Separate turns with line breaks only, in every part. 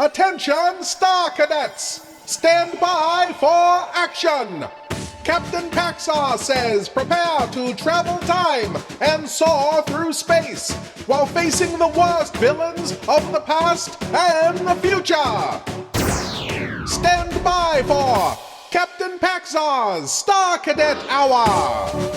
Attention, Star Cadets! Stand by for action! Captain Paxar says prepare to travel time and soar through space while facing the worst villains of the past and the future. Stand by for Captain Paxar's Star Cadet Hour.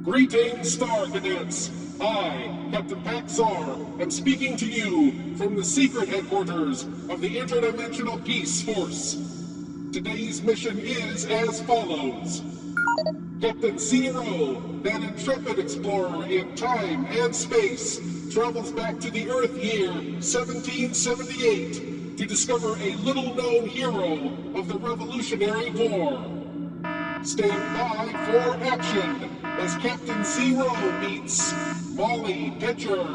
Greetings, Star Cadets! I, Captain Paxar, am speaking to you from the secret headquarters of the Interdimensional Peace Force. Today's mission is as follows. Captain Zero, that intrepid explorer in time and space, travels back to the Earth year 1778 to discover a little-known hero of the Revolutionary War. Stand by for action as Captain Zero meets Molly Pitcher.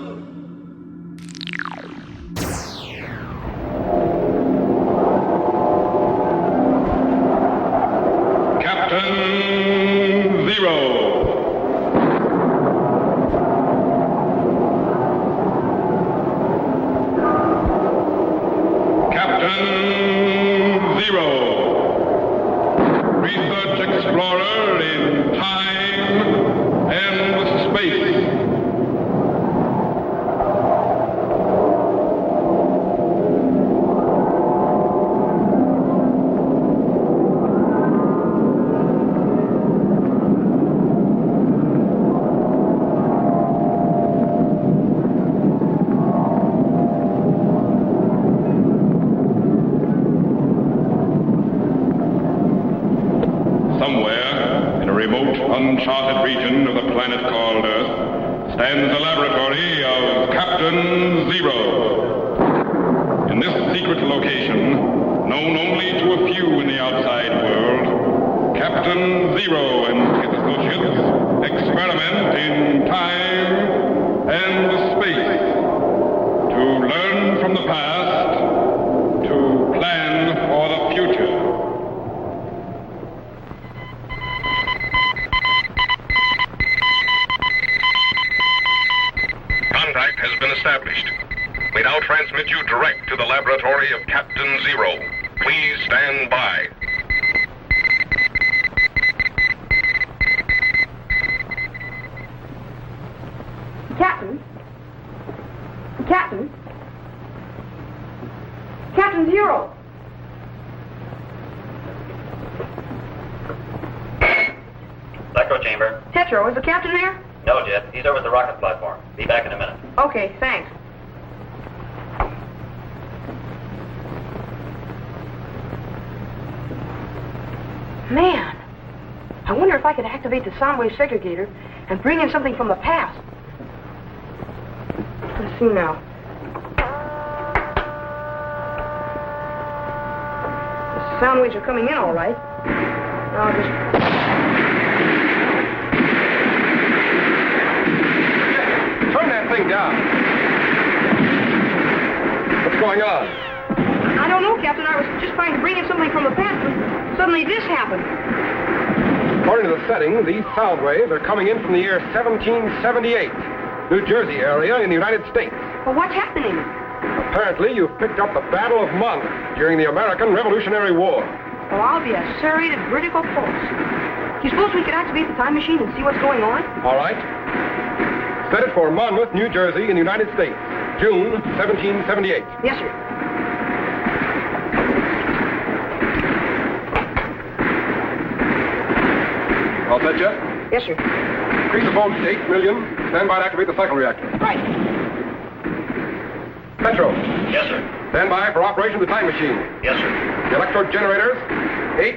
Captain Zero. Captain Zero. Research explorer in time and space. Somewhere in a remote, uncharted region of the planet called Earth stands the laboratory of Captain Zero. In this secret location, known only to a few in the outside world, Captain Zero and his associates experiment in time and space to learn from the past, to plan for the future. Contact has been established. We now transmit you direct to the laboratory of Captain Zero. Please stand by.
Captain? Captain? Captain Zero!
Electro chamber.
Tetro, is the captain there?
No, Jet. He's over at the rocket platform. Be back in a minute.
Okay, thanks. Man, I wonder if I could activate the sound wave segregator and bring in something from the past. Let's see now. The sound waves are coming in all right. Now I'll just...
Turn that thing down. What's going on?
I don't know, Captain. I was just trying to bring in something from the past, and suddenly this happened.
According to the setting, these sound waves are coming in from the year 1778, New Jersey area in the United States.
Well, what's happening?
Apparently, you've picked up the Battle of Monmouth during the American Revolutionary War.
Well, I'll be a serrated vertical pulse. Do you suppose we could activate the time machine and see what's going on?
All right. Set it for Monmouth, New Jersey in the United States, June 1778.
Yes, sir.
All set, Jeff?
Yes, sir.
Increase the voltage to 8 million. Stand by to activate the cycle reactor.
Right.
Petro,
Yes, sir.
stand by for operation of the time machine.
Yes, sir.
The electrode generators,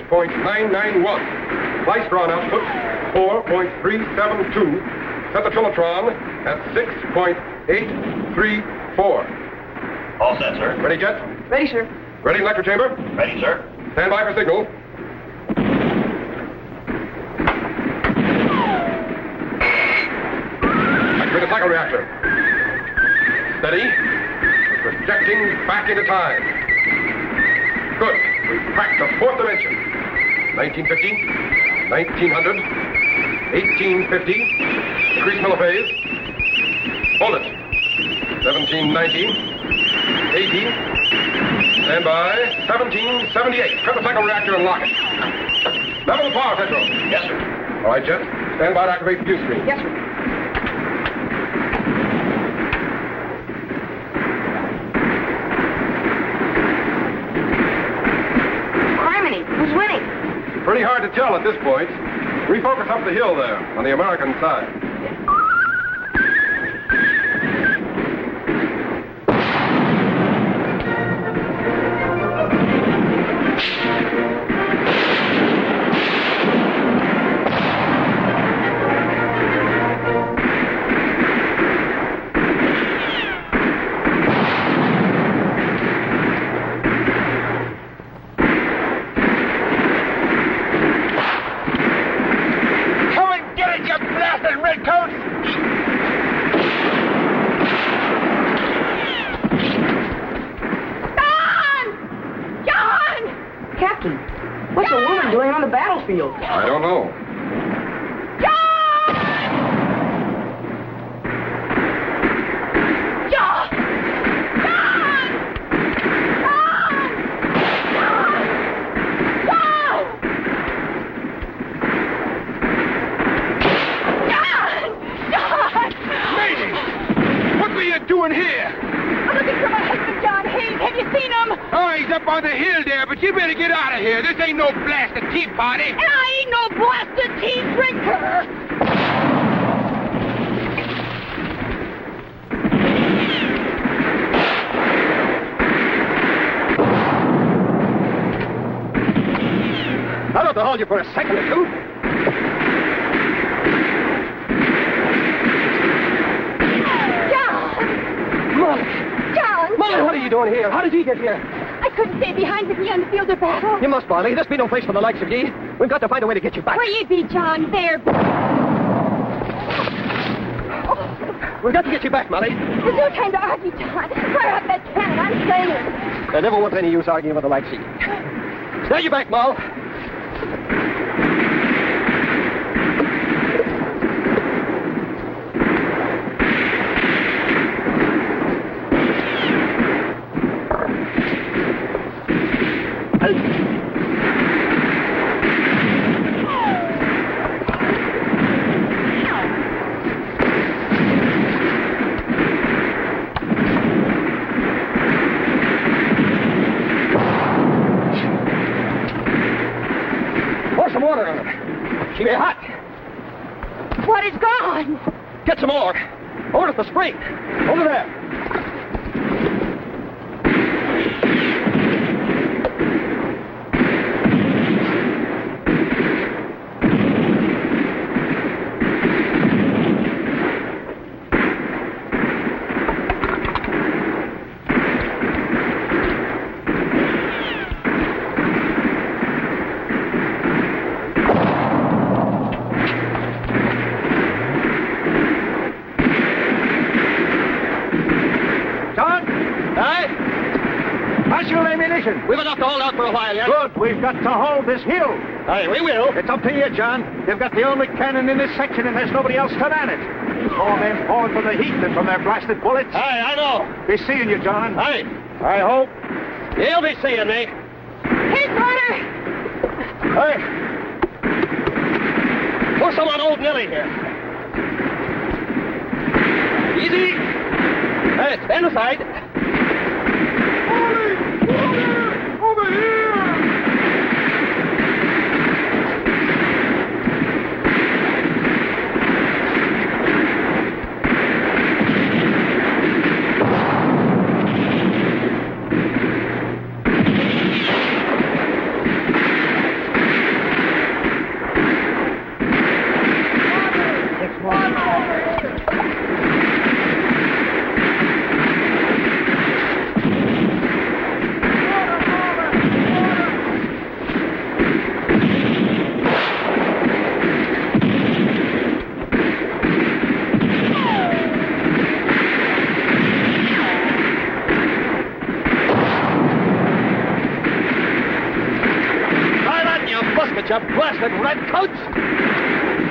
8.991. Slice drawn output, 4.372. Set the trilotron at 6.834.
All set, sir.
Ready, Jet?
Ready, sir.
Ready, electro chamber?
Ready, sir.
Stand by for signal. Activate the cycle reactor.
Steady. Projecting back into time. Good. We've cracked the fourth dimension. 1950, 1900, 1850. Increase milliphase. Hold it. 1790, 80. Stand by. 1778. Cut the cycle reactor and lock it. Level the power, Pedro.
Yes, sir.
All right, Jet. Stand by to activate the view screen.
Yes, sir. Criminy, who's winning?
Pretty hard to tell at this point. Refocus up the hill there, on the American side.
What's a woman doing on the battlefield?
I don't know.
Doing here?
I'm looking for my husband, John Hayes. Have you seen him?
Oh, he's up on the hill there, but you better get out of here. This ain't no blasted tea party.
And I ain't no blasted tea drinker.
I'll have to hold you for a second or two.
John,
what are you doing here? How did you get here?
I couldn't stay behind with you on the field of battle.
You must, Molly. This be no place for the likes of ye. We've got to find a way to get you back.
Where you be, John? There.
We've got to get you back, Molly.
There's no time to argue, John. Fire up that cannon. I'm saying.
There never was any use arguing with the likes of ye. Stand you back, Moll. Some water on her. She be hot.
What is gone?
Get some more. Over at the spring. Over there.
We've enough to hold out for a while yet.
Good. We've got to hold this hill.
Aye, we will.
It's up to you, John. You've got the only cannon in this section, and there's nobody else to man it. All men falling from the heat and from their blasted bullets.
Aye, I know.
Be seeing you, John.
Aye. I hope. You'll be seeing me.
Here's water.
Hey. Pour some on old Nellie here. Easy. Hey, stand aside.
Over here!
blasted redcoats!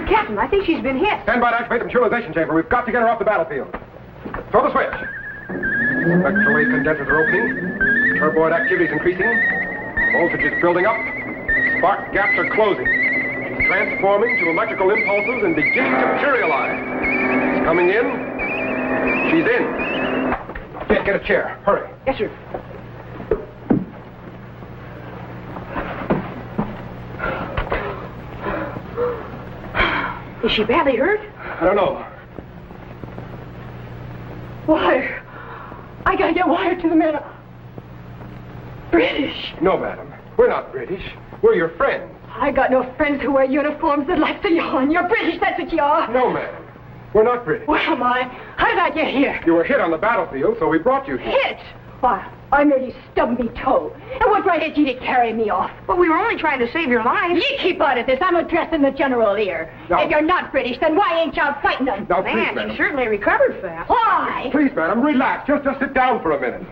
Captain, I think she's been hit.
Stand by to activate the materialization chamber. We've got to get her off the battlefield. Throw the switch. Electrolyte condensers are opening. Turboid activity is increasing. Voltage is building up. Spark gaps are closing. She's transforming to electrical impulses and beginning to materialize. She's coming in. She's in. Get a chair. Hurry.
Yes, sir. Is she badly hurt?
I don't know.
Wire. I gotta get wired to the men. British.
No, madam. We're not British. We're your friends.
I got no friends who wear uniforms that like to yawn. You're British, that's what you are.
No, madam. We're not British.
Where am I? How did I get here?
You were hit on the battlefield, so we brought you here.
Hit? Why, I merely stubbed me toe. And what right had you to carry me off?
But we were only trying to save your life.
You keep out of this. I'm addressing the general here.
No.
If you're not British, then why ain't you out fighting them?
Now, please,
Man,
madam.
she certainly recovered fast.
Why?
Please, madam, relax. Just sit down for a minute.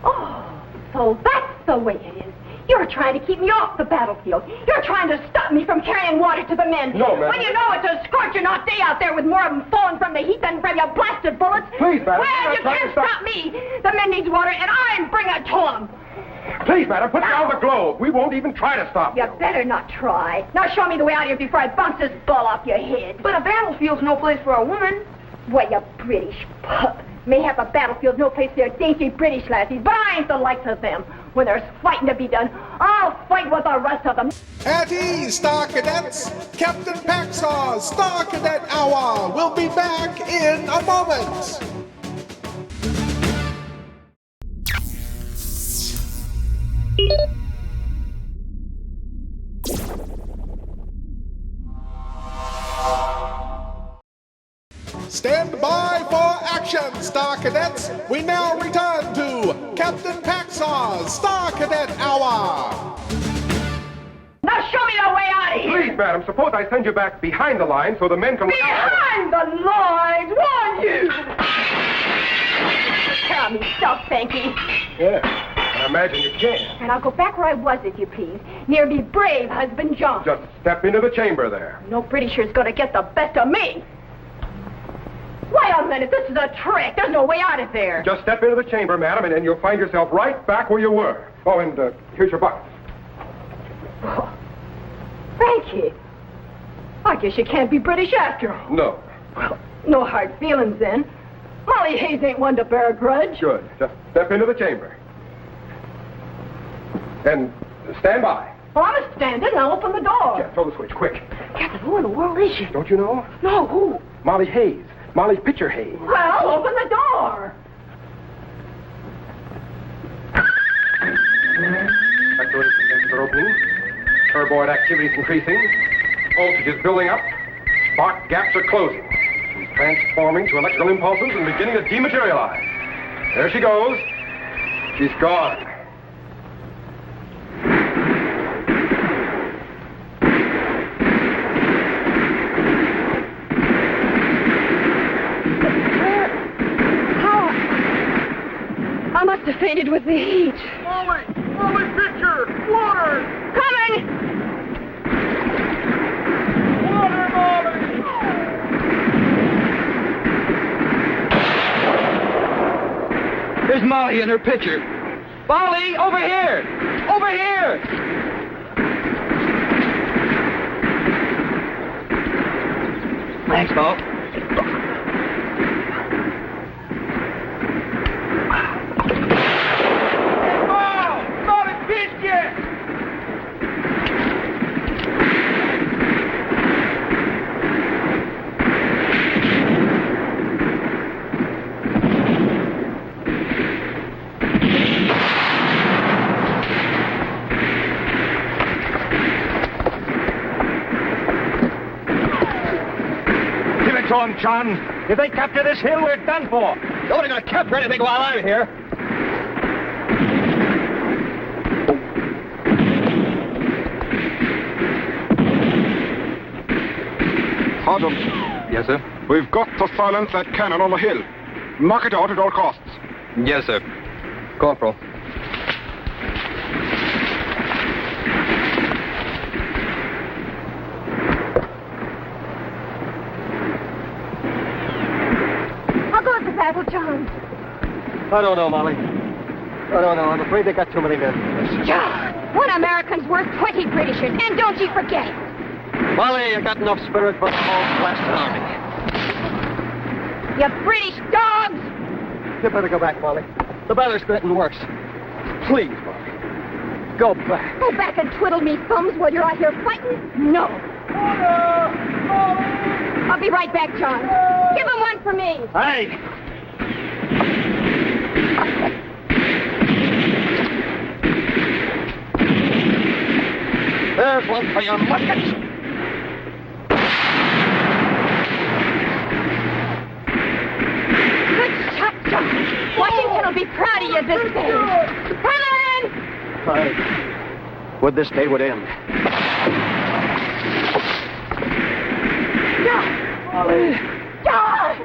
Oh, so that's the way it is. You're trying to keep me off the battlefield. You're trying to stop me from carrying water to the men.
No, ma'am.
When you know it's a scorching hot day out there with more of them falling from the heat than from your blasted bullets.
Please, madam.
Well, you can't stop me. The men needs water, and I'm bringing it to them.
Please, madam, put down the globe. We won't even try to stop you.
You better not try. Now show me the way out of here before I bounce this ball off your head.
But a battlefield's no place for a woman.
Well, you British pup. Mayhap a battlefield's no place for their dainty British lassies, but I ain't the likes of them. When there's fighting to be done, I'll fight with the rest of them.
At ease, Star Cadets! Captain Paxar's Star Cadet Hour will be back in a moment! Stand by for action, Star Cadets! We now return to Captain Paxar's Star Cadet Hour!
Now show me the way out of here!
Please, madam, suppose I send you back behind the line so the men can...
Behind the lines, won't you? Tell me stuff, Frankie.
Yeah, I imagine you can.
And I'll go back where I was, if you please, near me brave husband John.
Just step into the chamber there.
No Britisher's gonna get the best of me. Wait a minute, this is a trick. There's no way out of there.
Just step into the chamber, madam, and then you'll find yourself right back where you were. Oh, and here's your bucket.
Oh, Frankie, I guess you can't be British after all.
No.
Well, no hard feelings then. Molly Hayes ain't one to bear a grudge.
Good. Just step into the chamber. And stand by.
Well, I'm standing. I'll open the door.
Yeah, throw the switch, quick.
Captain, who in the world is she?
Don't you know?
No, who?
Molly Hayes. Molly's picture Hayes.
Well, open the door.
Electrolyte condensers are opening. Turboid activity is increasing. Voltage is building up. Spark gaps are closing. She's transforming to electrical impulses and beginning to dematerialize. There she goes. She's gone.
I must have fainted with the heat.
Molly! Molly, picture! Water!
Coming!
Water, Molly!
There's Molly in her picture. Molly, over here! Over here! Thanks, Bo.
them, John. If they capture this hill, we're done for.
Nobody got captured anything while I'm here.
Sergeant.
Yes, sir?
We've got to silence that cannon on the hill. Knock it out at all costs.
Yes, sir. Corporal.
How goes the battle, John?
I don't know, Molly. I don't know. I'm afraid they got too many men.
John, one American's worth 20 Britishers, and don't you forget it.
Molly, you got enough spirit for the whole blasted army.
You British dogs!
You better go back, Molly. The battle's getting worse. Please, Molly. Go back.
Go back and twiddle me thumbs while you're out here fighting? No. I'll be right back, John. Give him one for me.
Hey! There's one for your muskets.
Washington will be proud of you this day. Helen!
I would this day would end.
John!
Molly!
John!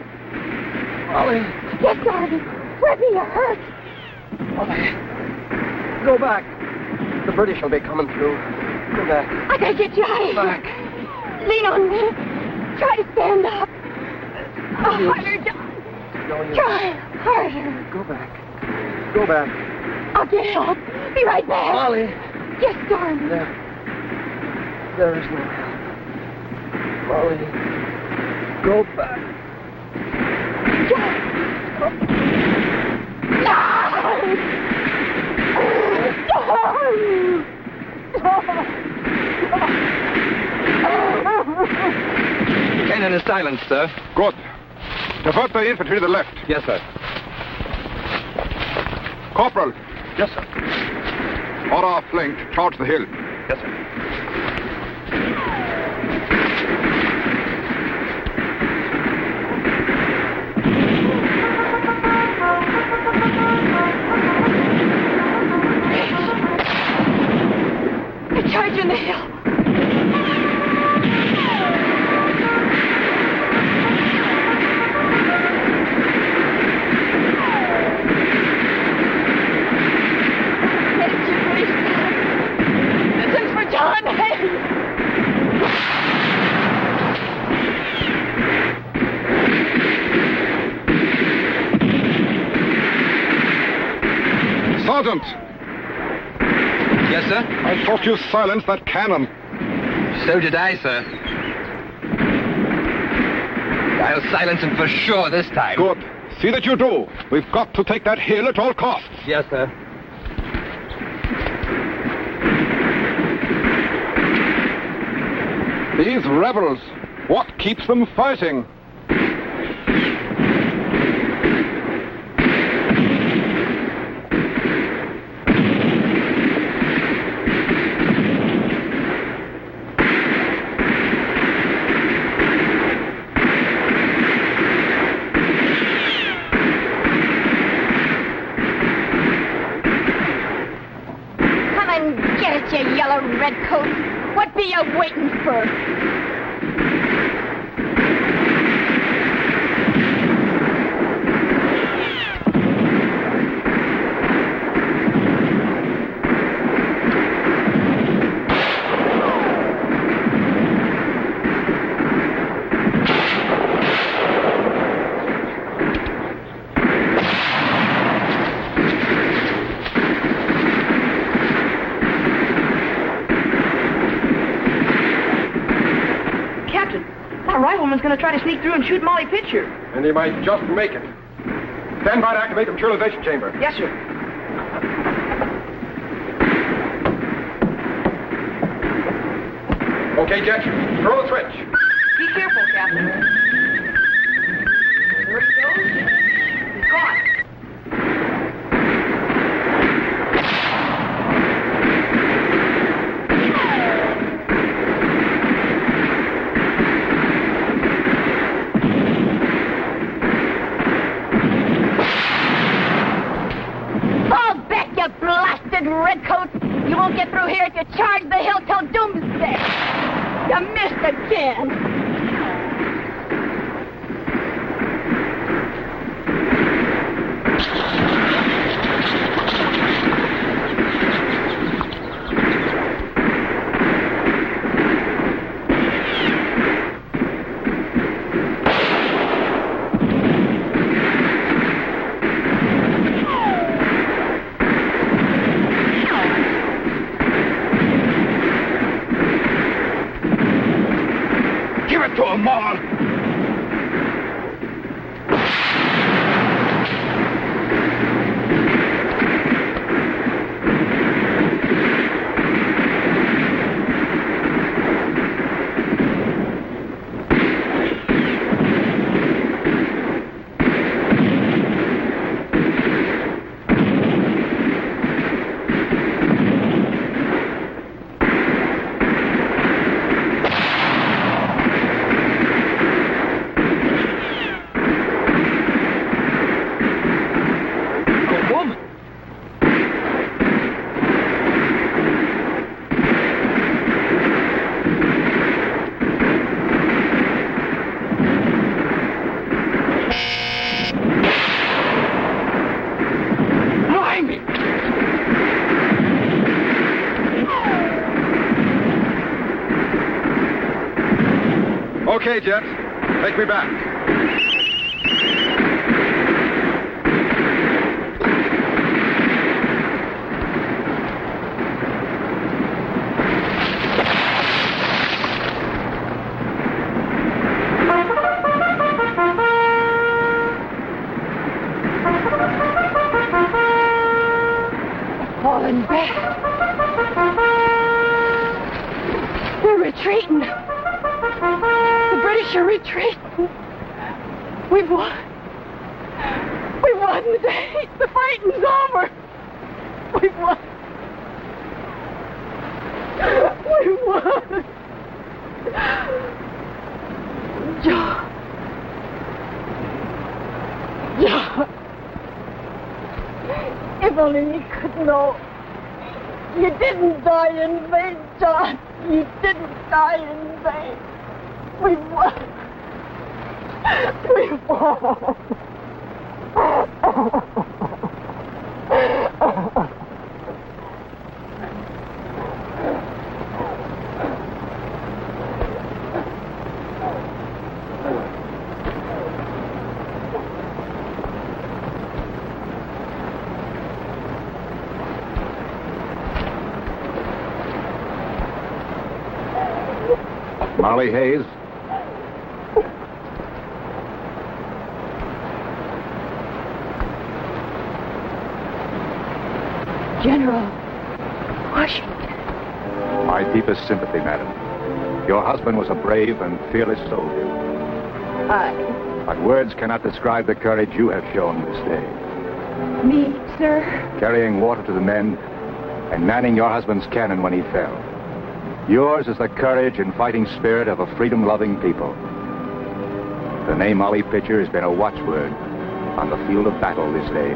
Molly!
Yes, darling. Where be you hurt?
Molly! Go back. The British will be coming through. Go back.
I gotta get you out of here.
Back.
Lean on me. Try to stand up. Oh, harder, John. Try harder.
Go back. Go back.
I'll get help. Be right back.
Molly.
Yes, darling.
There is no help. Molly. Go back.
Cannon is silenced, sir.
Good. Divert the infantry to the left.
Yes, sir.
Corporal.
Yes, sir.
Order our flank to charge the hill.
Yes, sir.
They're charging the hill.
Sergeant!
Yes, sir?
I thought you silenced that cannon.
So did I, sir. I'll silence him for sure this time.
Good. See that you do. We've got to take that hill at all costs.
Yes, sir.
These rebels, what keeps them fighting?
You yellow redcoat. What be you waiting for?
Rifleman's going to try to sneak through and shoot Molly Pitcher.
And he might just make it. Stand by to activate the materialization chamber.
Yes, sir.
Okay, Jet. Throw the switch.
Be careful, Captain. There he goes. He's gone.
redcoats. You won't get through here if you charge the hill till doomsday. You missed again.
Okay, Jet. Take me back.
Falling back. They're retreating. The British are retreating. We've won. We won the day. The fighting's over. We've won. We won. John. John. If only you could know. You didn't die in vain, John. You didn't die in vain. We won. We won.
Molly Hayes.
General Washington.
My deepest sympathy, madam. Your husband was a brave and fearless soldier. But words cannot describe the courage you have shown this day.
Me, sir?
Carrying water to the men and manning your husband's cannon when he fell. Yours is the courage and fighting spirit of a freedom-loving people. The name Molly Pitcher has been a watchword on the field of battle this day.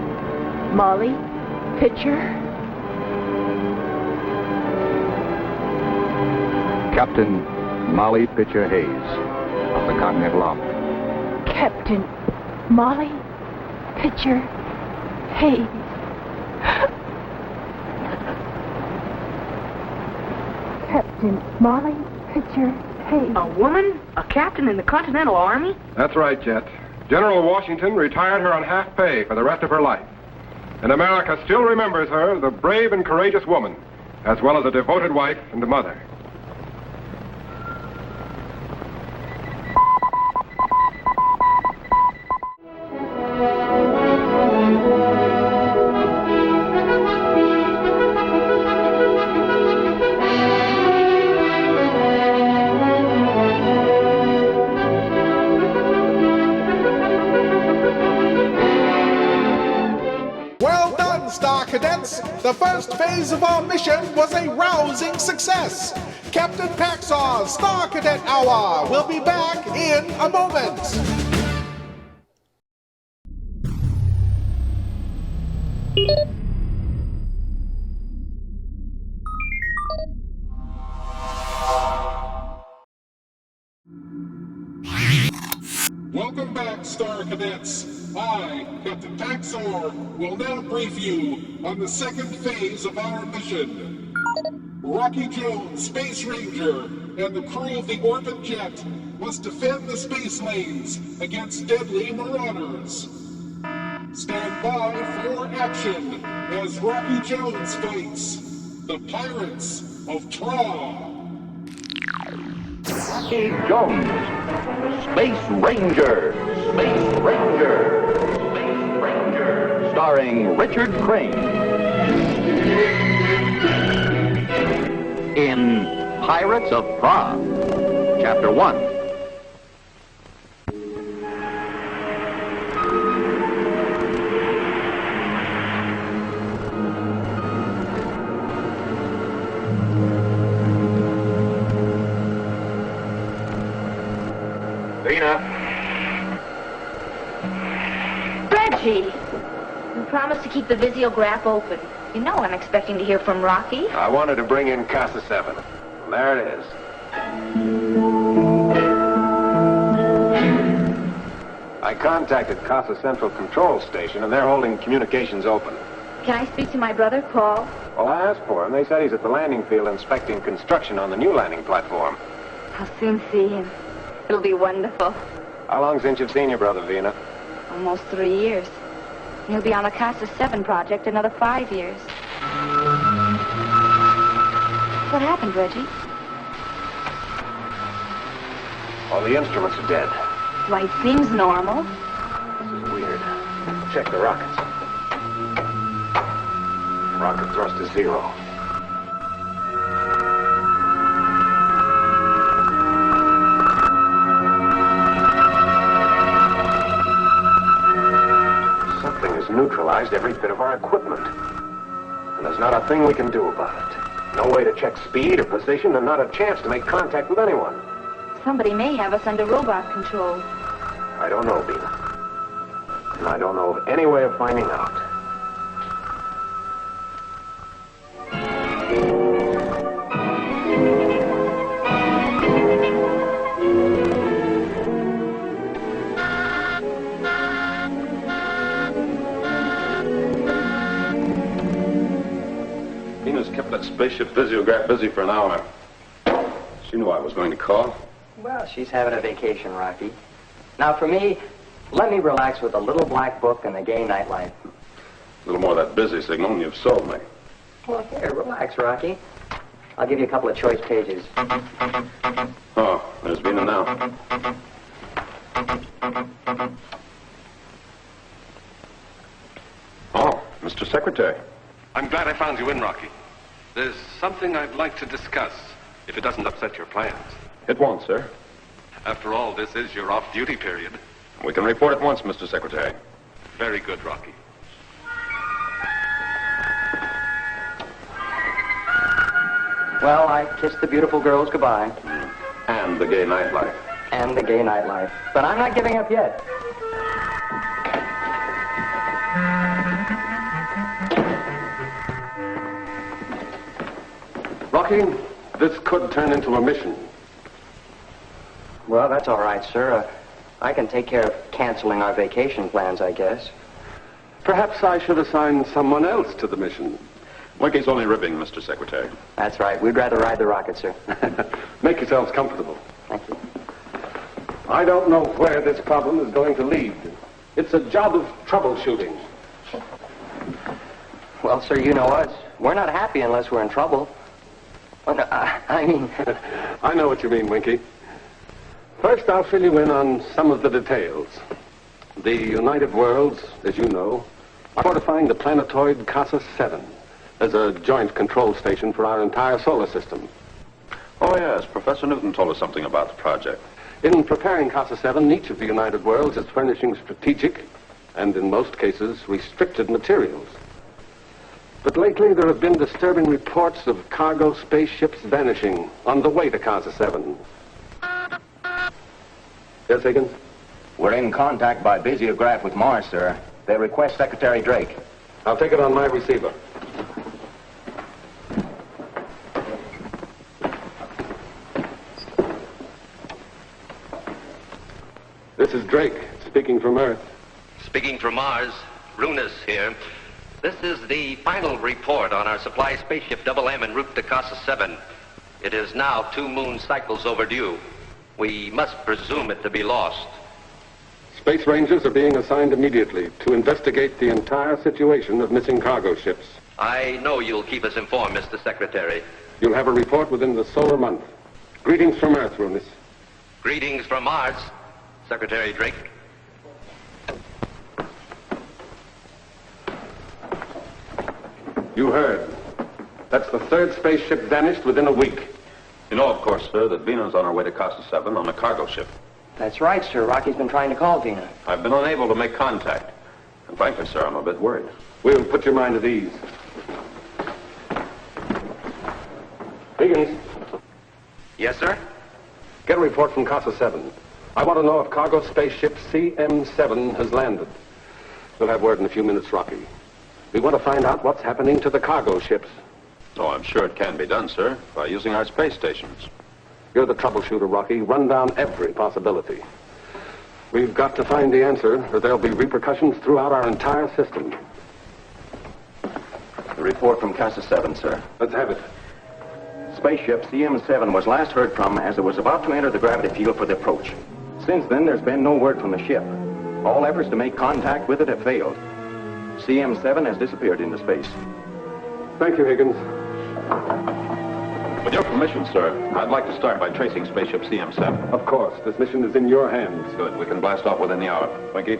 Molly Pitcher?
Captain Molly Pitcher Hayes of the Continental Army.
Captain Molly Pitcher Hayes. Captain Molly Pitcher Hayes.
A woman? A captain in the Continental Army?
That's right, Jet. General Washington retired her on half pay for the rest of her life. And America still remembers her, the brave and courageous woman, as well as a devoted wife and a mother.
Well done, Star Cadets! The first phase of our mission was a rousing success! Captain Paxar's Star Cadet Hour will be back in a moment!
Cadets. I, Captain Paxar, will now brief you on the second phase of our mission. Rocky Jones, Space Ranger, and the crew of the Orbit Jet must defend the space lanes against deadly marauders. Stand by for action as Rocky Jones fights the Pirates of Prah.
Rocky Jones, Space Ranger, Space Ranger, Space Ranger, starring Richard Crane. In Pirates of Prah, Chapter 1.
Reggie! You promised to keep the visiograph open. You know I'm expecting to hear from Rocky.
I wanted to bring in Casa 7. There it is. I contacted Casa Central Control Station, and they're holding communications open.
Can I speak to my brother, Paul?
Well, I asked for him. They said he's at the landing field inspecting construction on the new landing platform.
I'll soon see him. It'll be wonderful.
How long since you've seen your brother, Vina?
Almost 3 years. He'll be on the Casa 7 project another 5 years. What happened, Reggie?
All the instruments are dead.
Why, it seems normal.
This is weird. Check the rockets. Rocket thrust is 0. Something has neutralized every bit of our equipment. And there's not a thing we can do about it. No way to check speed or position, and not a chance to make contact with anyone.
Somebody may have us under robot control.
I don't know, Vina. And I don't know of any way of finding out.
Vina's kept that spaceship visiograph busy for an hour. She knew I was going to call.
Well, she's having a vacation, Rocky. Now, for me, let me relax with a little black book and the gay nightlife.
A little more of that busy signal and you've sold me.
Well, here, relax, Rocky. I'll give you a couple of choice pages.
Oh, there's Vina now. Oh, Mr. Secretary.
I'm glad I found you in, Rocky. There's something I'd like to discuss, if it doesn't upset your plans.
It won't, sir.
After all, this is your off-duty period.
We can report at once, Mr. Secretary.
Very good, Rocky.
Well, I kissed the beautiful girls goodbye.
And the gay nightlife.
And the gay nightlife. But I'm not giving up yet.
Rocky, this could turn into a mission.
Well, that's all right, sir. I can take care of canceling our vacation plans, I guess.
Perhaps I should assign someone else to the mission.
Winky's only ribbing, Mr. Secretary.
That's right. We'd rather ride the rocket, sir.
Make yourselves comfortable.
Thank you.
I don't know where this problem is going to lead. It's a job of troubleshooting.
Well, sir, you know us. We're not happy unless we're in trouble. Well, no, I mean...
I know what you mean, Winky. First, I'll fill you in on some of the details. The United Worlds, as you know, are fortifying the planetoid Casa 7 as a joint control station for our entire solar system.
Oh, yes. Professor Newton told us something about the project.
In preparing Casa 7, each of the United Worlds is furnishing strategic and, in most cases, restricted materials. But lately, there have been disturbing reports of cargo spaceships vanishing on the way to Casa 7. Yes, Higgins?
We're in contact by visiograph with Mars, sir. They request Secretary Drake.
I'll take it on my receiver. This is Drake, speaking from Earth.
Speaking from Mars, Runus here. This is the final report on our supply spaceship Double M en route to Casa 7. It is now 2 moon cycles overdue. We must presume it to be lost.
Space Rangers are being assigned immediately to investigate the entire situation of missing cargo ships.
I know you'll keep us informed, Mr. Secretary.
You'll have a report within the solar month. Greetings from Earth, Runus.
Greetings from Mars, Secretary Drake.
You heard. That's the 3rd spaceship vanished within a week.
You know, of course, sir, that Vena's on her way to Casa 7 on a cargo ship.
That's right, sir. Rocky's been trying to call Vena.
I've been unable to make contact. And frankly, sir, I'm a bit worried.
We'll put your mind at ease. Higgins.
Yes, sir?
Get a report from Casa 7. I want to know if cargo spaceship CM7 has landed. We'll have word in a few minutes, Rocky. We want to find out what's happening to the cargo ships.
Oh, I'm sure it can be done, sir, by using our space stations.
You're the troubleshooter, Rocky. Run down every possibility. We've got to find the answer, or there'll be repercussions throughout our entire system.
The report from Casa 7, sir.
Let's have it.
Spaceship CM7 was last heard from as it was about to enter the gravity field for the approach. Since then, there's been no word from the ship. All efforts to make contact with it have failed. CM7 has disappeared into space.
Thank you, Higgins.
With your permission, sir, I'd like to start by tracing spaceship CM7.
Of course. This mission is in your hands.
Good. We can blast off within the hour. Winky.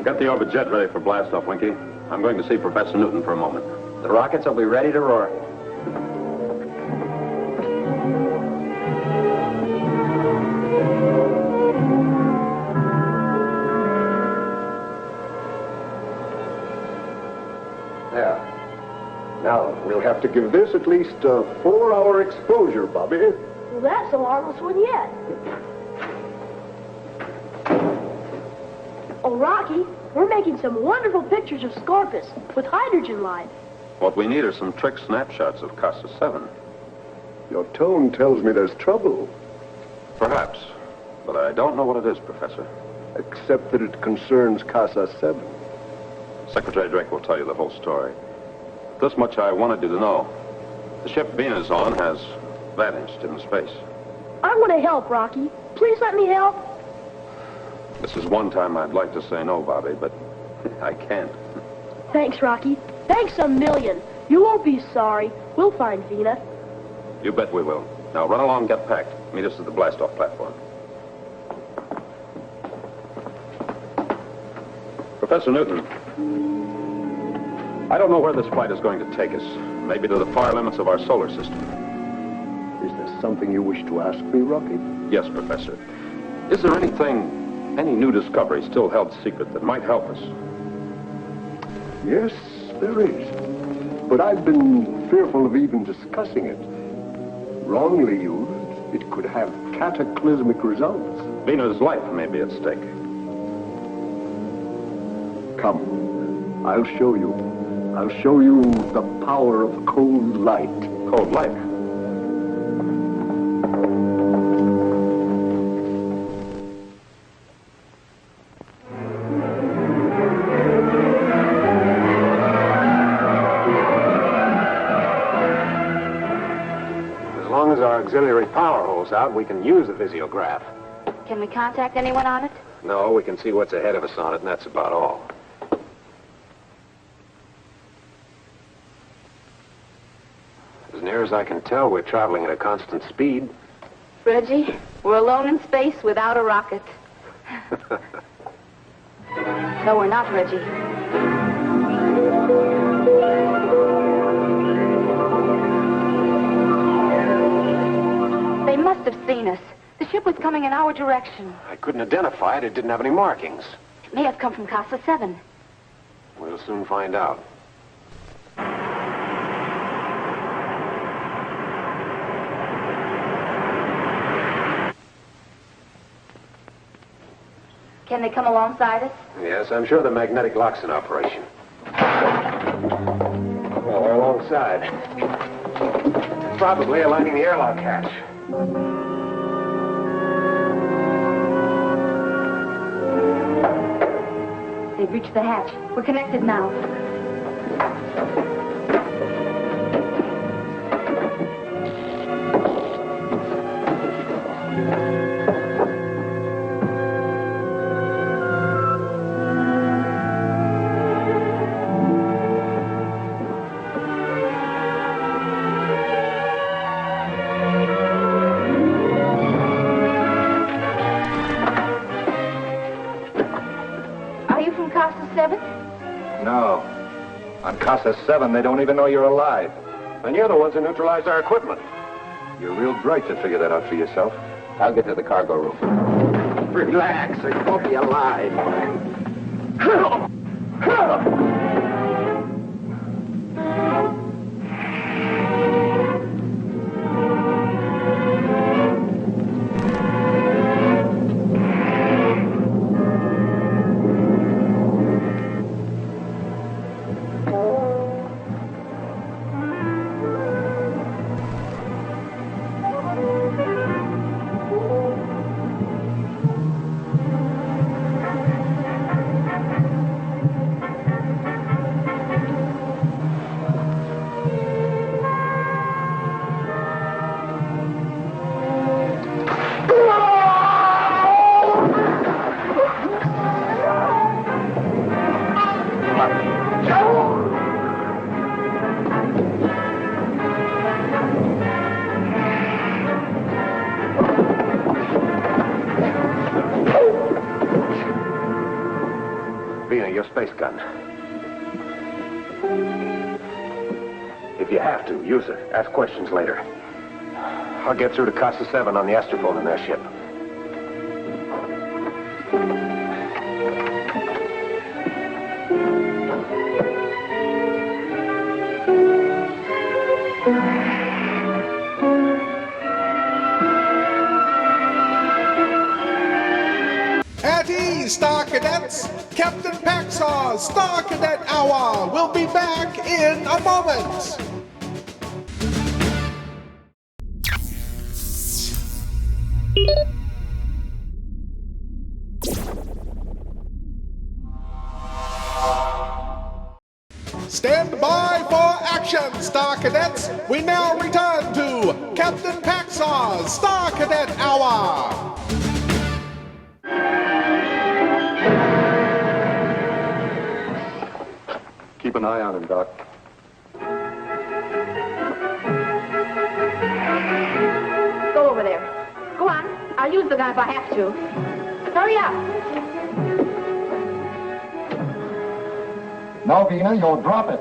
Get the orbit jet ready for blast off, Winky. I'm going to see Professor Newton for a moment.
The rockets will be ready to roar.
Now, we'll have to give this at least a 4-hour exposure, Bobby.
Well, that's the marvelous one yet. Oh, Rocky, we're making some wonderful pictures of Scorpus with hydrogen light.
What we need are some trick snapshots of Casa 7.
Your tone tells me there's trouble.
Perhaps, but I don't know what it is, Professor.
Except that it concerns Casa 7.
Secretary Drake will tell you the whole story. This much I wanted you to know. The ship Vena's on has vanished in space.
I want to help, Rocky. Please let me help.
This is one time I'd like to say no, Bobby, but I can't.
Thanks, Rocky. Thanks a million. You won't be sorry. We'll find Vena.
You bet we will. Now run along, get packed. Meet us at the blast-off platform. Professor Newton, I don't know where this flight is going to take us. Maybe to the far limits of our solar system.
Is there something you wish to ask me, Rocky?
Yes, Professor. Is there anything, any new discovery still held secret that might help us?
Yes, there is. But I've been fearful of even discussing it. Wrongly used, it could have cataclysmic results.
Vena's life may be at stake.
Come, I'll show you. I'll show you the power of cold light.
Cold light?
As long as our auxiliary power holds out, we can use the visiograph.
Can we contact anyone on it?
No, we can see what's ahead of us on it, and that's about all. As near as I can tell, we're traveling at a constant speed.
Reggie, we're alone in space without a rocket. No, we're not, Reggie. They must have seen us. The ship was coming in our direction.
I couldn't identify it. It didn't have any markings.
It may have come from Casa 7.
We'll soon find out.
Can they come alongside us?
Yes, I'm sure the magnetic lock's in operation. Well, we're alongside. Probably aligning the airlock hatch.
We've reached the hatch. We're connected now.
No. On Casa 7, they don't even know you're alive.
And you're the ones who neutralized our equipment.
You're real bright to figure that out for yourself. I'll get to the cargo room.
Relax, or you won't be alive.
Your space gun. If you have to, use it. Ask questions later. I'll get through to Casa 7 on the astrophone in their ship.
At ease, Star Cadets! Captain Paxar's Star Cadet Hour will be back in a moment! Stand by for action, Star Cadets! We now return to Captain Paxar's Star Cadet Hour!
Keep an eye on him, Doc.
Go over there. Go on. I'll use the gun if I have to. Hurry up.
No, Vina, you'll drop it.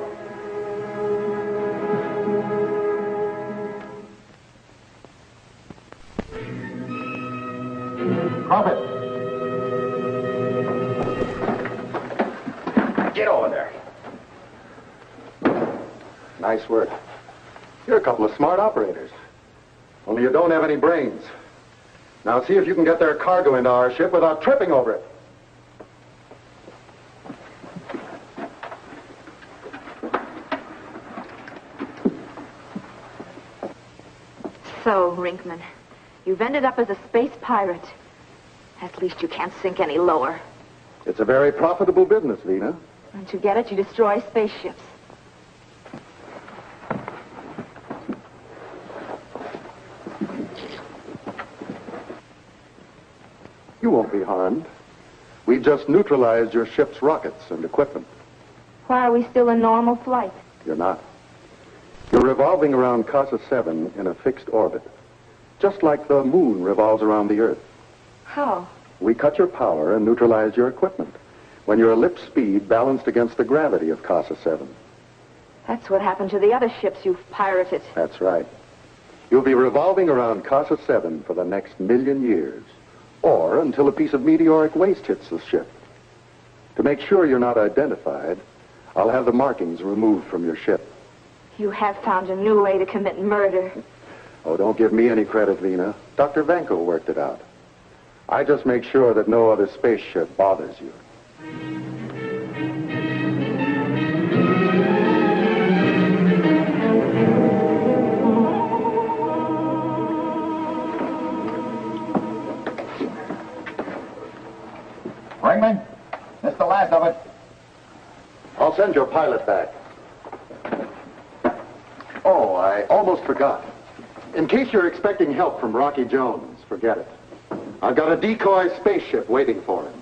Drop it. Get over there.
Nice work. You're a couple of smart operators. Only you don't have any brains. Now see if you can get their cargo into our ship without tripping over it.
So, Rinkman, you've ended up as a space pirate. At least you can't sink any lower.
It's a very profitable business, Vina.
And to get it, you destroy spaceships.
You won't be harmed. We just neutralized your ship's rockets and equipment.
Why are we still in normal flight?
You're not. You're revolving around Casa 7 in a fixed orbit, just like the moon revolves around the Earth.
How?
We cut your power and neutralized your equipment when your ellipse speed balanced against the gravity of Casa 7.
That's what happened to the other ships you've pirated.
That's right. You'll be revolving around Casa 7 for the next 1,000,000 years, or until a piece of meteoric waste hits the ship. To make sure you're not identified, I'll have the markings removed from your ship.
You have found a new way to commit murder.
Oh, don't give me any credit, Vina. Dr. Vanko worked it out. I just make sure that no other spaceship bothers you.
Ringman, this is the last of it.
I'll send your pilot back. Oh, I almost forgot. In case you're expecting help from Rocky Jones, forget it. I've got a decoy spaceship waiting for him.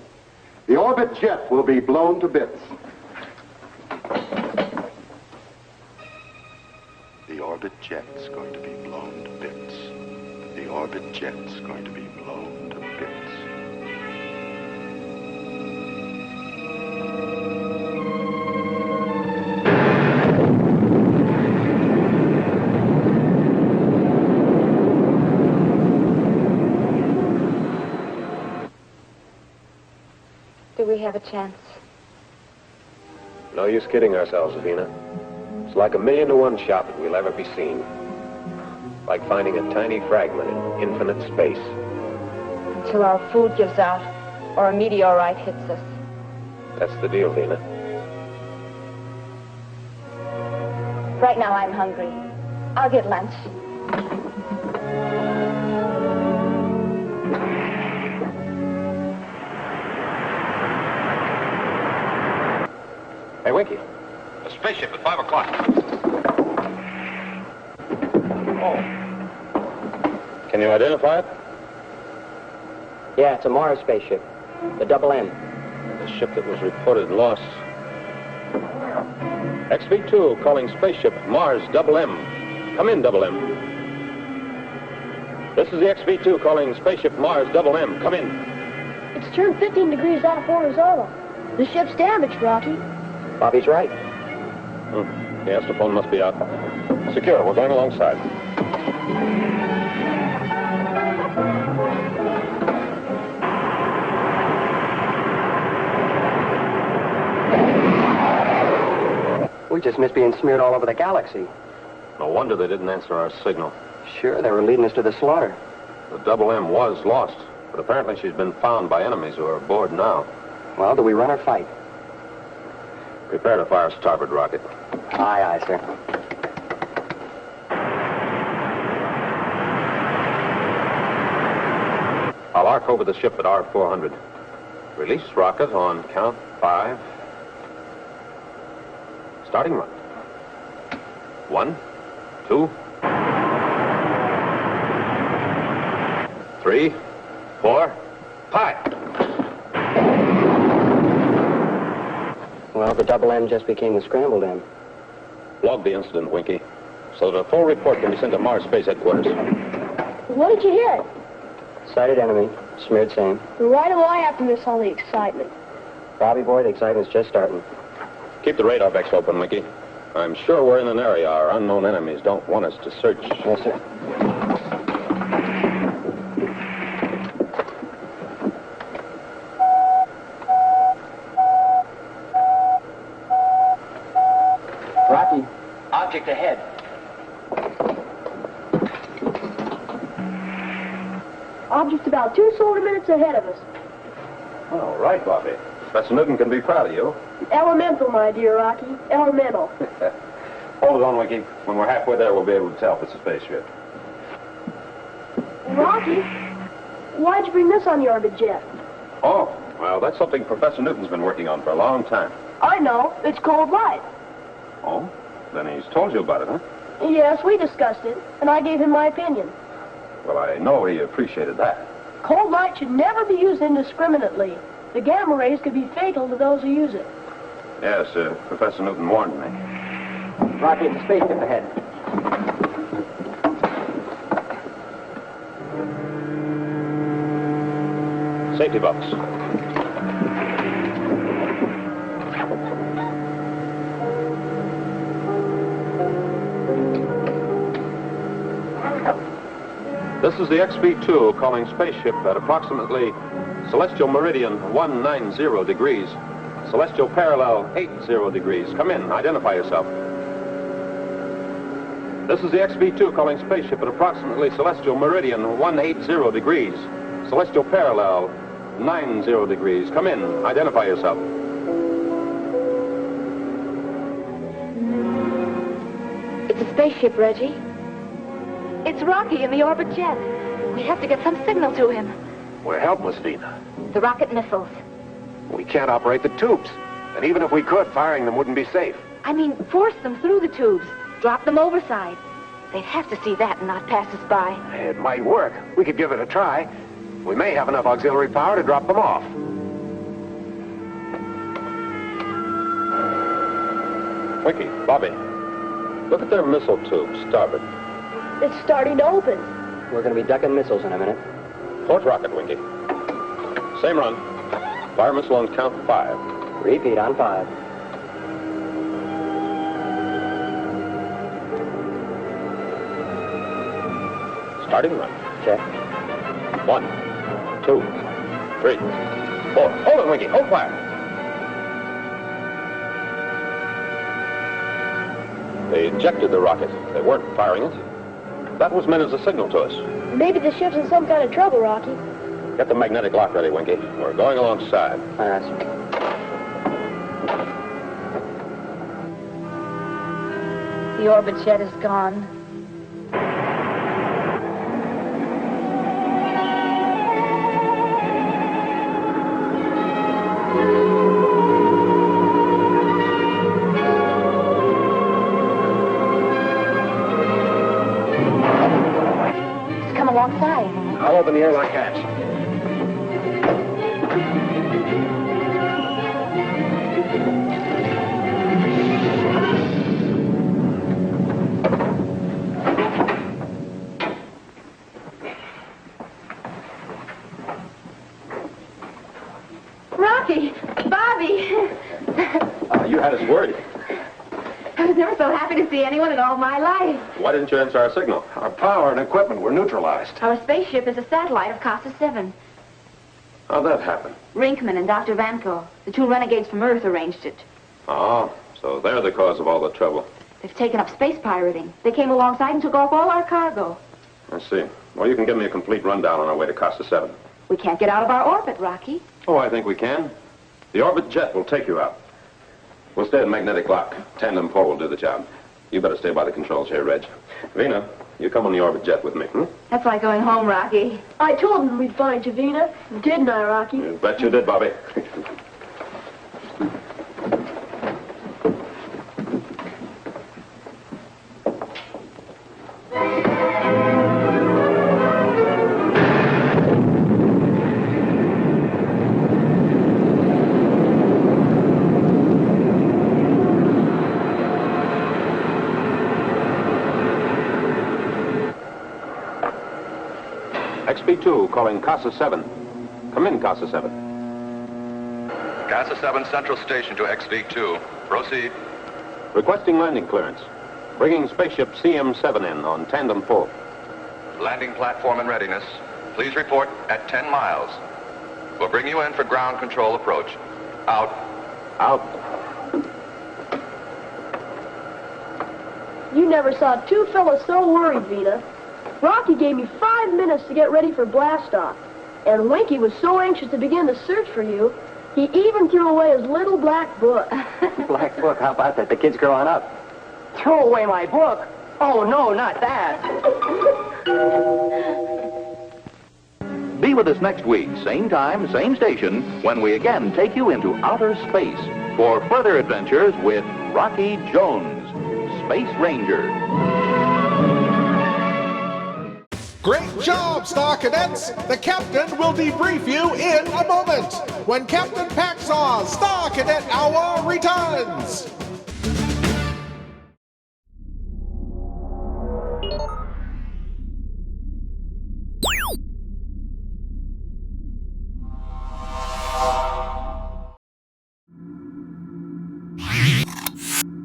The orbit jet will be blown to bits.
The orbit jet's going to be blown to bits. The orbit jet's going to be blown to bits.
Do we have a chance?
No use kidding ourselves, Avina. It's like a 1,000,000-to-1 shot that we'll ever be seen. Like finding a tiny fragment in infinite space.
Until our food gives out or a meteorite hits us.
That's the deal, Vina.
Right now I'm hungry. I'll get lunch.
Hey, Winky.
A spaceship at 5 o'clock.
Oh. Can you identify it?
Yeah, it's a Mars spaceship. The Double M.
The ship that was reported lost. XV2 calling spaceship Mars Double M. Come in, Double M. This is the XV2 calling spaceship Mars Double M. Come in.
It's turned 15 degrees out of horizontal. The ship's damaged, Rocky.
Bobby's right.
Yes, the phone must be out. Secure, we're going alongside.
We just missed being smeared all over the galaxy.
No wonder they didn't answer our signal.
Sure, they were leading us to the slaughter.
The Double M was lost, but apparently she's been found by enemies who are aboard now.
Well, do we run or fight?
Prepare to fire starboard rocket.
Aye, aye, sir.
I'll arc over the ship at R400. Release rocket on count 5. Starting run. 1, 2, 3, 4, 5.
Well, the Double M just became the scrambled M.
Log the incident, Winky, so that a full report can be sent to Mars Space Headquarters.
What did you hear?
Sighted enemy. Smeared same.
Why do I have to miss all the excitement?
Bobby boy, the excitement's just starting.
Keep the radar decks open, Winky. I'm sure we're in an area our unknown enemies don't want us to search.
Yes, sir. Rocky, object ahead.
Object's about 2 solar minutes ahead of us.
All right, Bobby. Professor Newton can be proud of you.
Elemental, my dear Rocky. Elemental.
Hold it on, Winky. When we're halfway there, we'll be able to tell if it's a spaceship.
Rocky, why'd you bring this on the orbit jet?
Oh, well, that's something Professor Newton's been working on for a long time.
I know. It's cold light.
Oh? Then he's told you about it, huh?
Yes, we discussed it, and I gave him my opinion.
Well, I know he appreciated that.
Cold light should never be used indiscriminately. The gamma rays could be fatal to those who use it.
Yes, Professor Newton warned me.
Rocky, it's a spaceship ahead.
Safety box. This is the XV2 calling spaceship at approximately celestial meridian 190 degrees. Celestial parallel 80 degrees. Come in, identify yourself. This is the XV2 calling spaceship at approximately celestial meridian 180 degrees. Celestial parallel 90 degrees. Come in, identify yourself.
It's a spaceship, Reggie. It's Rocky in the orbit jet. We have to get some signal to him.
We're helpless, Vina.
The rocket missiles.
We can't operate the tubes.
And even if we could, firing them wouldn't be safe.
I mean, force them through the tubes. Drop them overside. They'd have to see that and not pass us by.
It might work. We could give it a try. We may have enough auxiliary power to drop them off.
Winky, Bobby, look at their missile tube, starboard.
It's starting to open.
We're going to be ducking missiles in a minute.
Fourth rocket, Winky. Same run. Fire missile on count 5.
Repeat on 5.
Starting run.
Check.
1, 2, 3, 4. Hold it, Winky. Hold fire. They ejected the rocket. They weren't firing it. That was meant as a signal to us.
Maybe the ship's in some kind of trouble, Rocky.
Get the magnetic lock ready, Winky. We're going alongside.
The orbit jet is gone.
I'll open the airlock hatch.
Rocky! Bobby!
You had us worried.
I was never so happy to see anyone in all my life.
Why didn't you answer our signal?
Our power and equipment were neutralized.
Our spaceship is a satellite of Casa 7.
How'd that happen?
Rinkman and Dr. Vanko, the two renegades from Earth, arranged it.
Oh, so they're the cause of all the trouble.
They've taken up space pirating. They came alongside and took off all our cargo.
I see. Well, you can give me a complete rundown on our way to Casa 7.
We can't get out of our orbit, Rocky.
Oh, I think we can. The orbit jet will take you out. We'll stay at magnetic lock. Tandem 4 will do the job. You better stay by the controls here, Reg. Vina, you come on the orbit jet with me,
That's like going home, Rocky.
I told him we'd find you, Vina. Didn't I, Rocky?
You bet you did, Bobby. XB2 calling Casa 7. Come in, Casa 7.
Casa 7 Central Station to XV2. Proceed.
Requesting landing clearance. Bringing spaceship CM7 in on Tandem 4.
Landing platform in readiness. Please report at 10 miles. We'll bring you in for ground control approach. Out.
Out.
You never saw two fellas so worried, Vina. Rocky gave me 5 minutes to get ready for blastoff. And Winky was so anxious to begin the search for you, he even threw away his little black book.
Black book? How about that? The kid's growing up. Throw away my book? Oh, no, not that.
Be with us next week, same time, same station, when we again take you into outer space for further adventures with Rocky Jones, Space Ranger.
Great job, Star Cadets! The Captain will debrief you in a moment when Captain Paxar's Star Cadet Hour returns!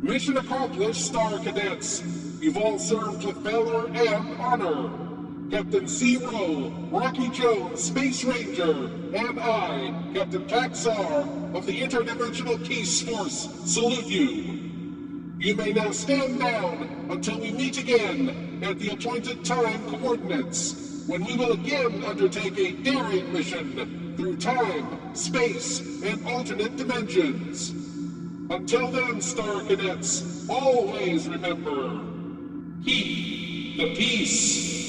Mission accomplished, Star Cadets. You've all served with valor and honor. Captain Zero, Rocky Jones, Space Ranger, and I, Captain Paxar of the Interdimensional Peace Force, salute you. You may now stand down until we meet again at the appointed time coordinates, when we will again undertake a daring mission through time, space, and alternate dimensions. Until then, Star Cadets, always remember, keep the peace.